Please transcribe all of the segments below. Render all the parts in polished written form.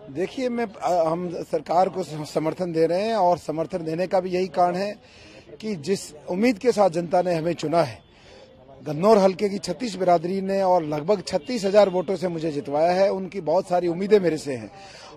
देखिए हम सरकार को समर्थन दे रहे हैं और समर्थन देने का भी यही कारण है कि जिस उम्मीद के साथ जनता ने हमें चुना है, गन्नौर हल्के की 36 बिरादरी ने और लगभग 36,000 वोटों से मुझे जितवाया है। उनकी बहुत सारी उम्मीदें मेरे से हैं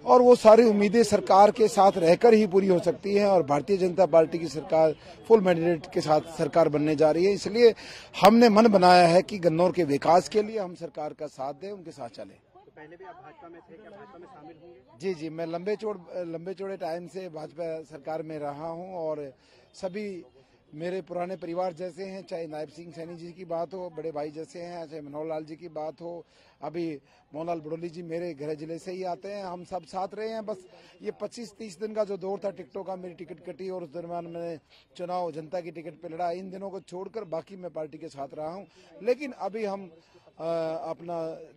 और वो सारी उम्मीदें सरकार के साथ रहकर ही पूरी हो सकती हैं और भारतीय जनता पार्टी की सरकार फुल मैंडेट के साथ सरकार बनने जा रही है। इसलिए हमने मन बनाया है कि गन्नौर के विकास के लिए हम सरकार का साथ दें, उनके साथ चलें। तो पहले भी आप भाजपा में थे, क्या भाजपा में शामिल होंगे? जी, मैं लंबे चौड़े टाइम से भाजपा सरकार में रहा हूं और सभी मेरे पुराने परिवार जैसे हैं, चाहे नायब सिंह सैनी जी की बात हो, बड़े भाई जैसे हैं, चाहे मनोहर लाल जी की बात हो, अभी मोहनलाल बड़ोली जी मेरे गृह जिले से ही आते हैं, हम सब साथ रहे हैं। बस ये 25-30 दिन का जो दौर था टिकटों का, मेरी टिकट कटी और उस दरम्यान मैंने चुनाव जनता की टिकट पे लड़ा। इन दिनों को छोड़कर बाकी मैं पार्टी के साथ रहा हूँ, लेकिन अभी हम अपना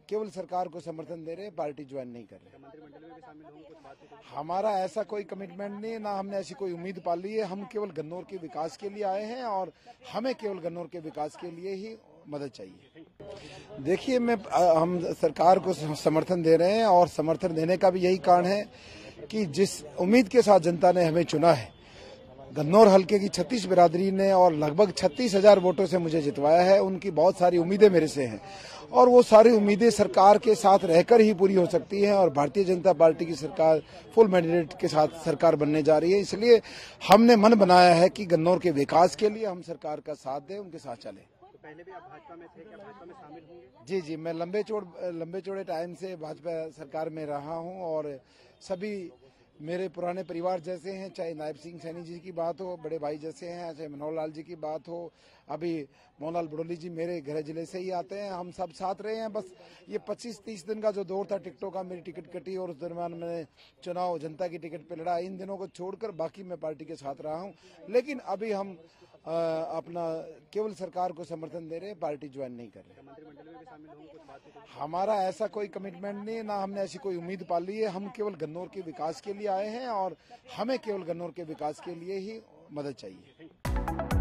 केवल सरकार को समर्थन दे रहे हैं, पार्टी ज्वाइन नहीं कर रहे। मंत्रिमंडल में भी शामिल होंगे? कुछ बात है? हमारा ऐसा कोई कमिटमेंट नहीं है, ना हमने ऐसी कोई उम्मीद पाली है। हम केवल गन्नौर के विकास के लिए आए हैं और हमें केवल गन्नौर के विकास के लिए ही मदद चाहिए। देखिए हम सरकार को समर्थन दे रहे हैं और समर्थन देने का भी यही कारण है कि जिस उम्मीद के साथ जनता ने हमें चुना है, गन्नौर हल्के की 36 बिरादरी ने और लगभग 36,000 वोटों से मुझे जितवाया है। उनकी बहुत सारी उम्मीदें मेरे से हैं और वो सारी उम्मीदें सरकार के साथ रहकर ही पूरी हो सकती हैं और भारतीय जनता पार्टी की सरकार फुल मैंडेट के साथ सरकार बनने जा रही है। इसलिए हमने मन बनाया है कि गन्नौर के विकास के लिए हम सरकार का साथ दें, उनके साथ चलें। तो पहले भी आप भाजपा में थे, क्या भाजपा में शामिल होंगे? जी, मैं लंबे चौड़े टाइम से भाजपा सरकार में रहा हूं और सभी मेरे पुराने परिवार जैसे हैं, चाहे नायब सिंह सैनी जी की बात हो, बड़े भाई जैसे हैं, चाहे मनोहर लाल जी की बात हो, अभी मोहनलाल बड़ोली जी मेरे गृह जिले से ही आते हैं, हम सब साथ रहे हैं। बस ये 25-30 दिन का जो दौर था टिकटों का, मेरी टिकट कटी और उस दरम्यान मैंने चुनाव जनता की टिकट पे लड़ा। इन दिनों को छोड़कर बाकी मैं पार्टी के साथ रहा हूँ, लेकिन अभी हम अपना केवल सरकार को समर्थन दे रहे हैं, पार्टी ज्वाइन नहीं कर रहे। मंत्रिमंडल में भी शामिल होंगे? कुछ बात है? हमारा ऐसा कोई कमिटमेंट नहीं है, ना हमने ऐसी कोई उम्मीद पाली है। हम केवल गन्नौर के विकास के लिए आए हैं और हमें केवल गन्नौर के विकास के लिए ही मदद चाहिए।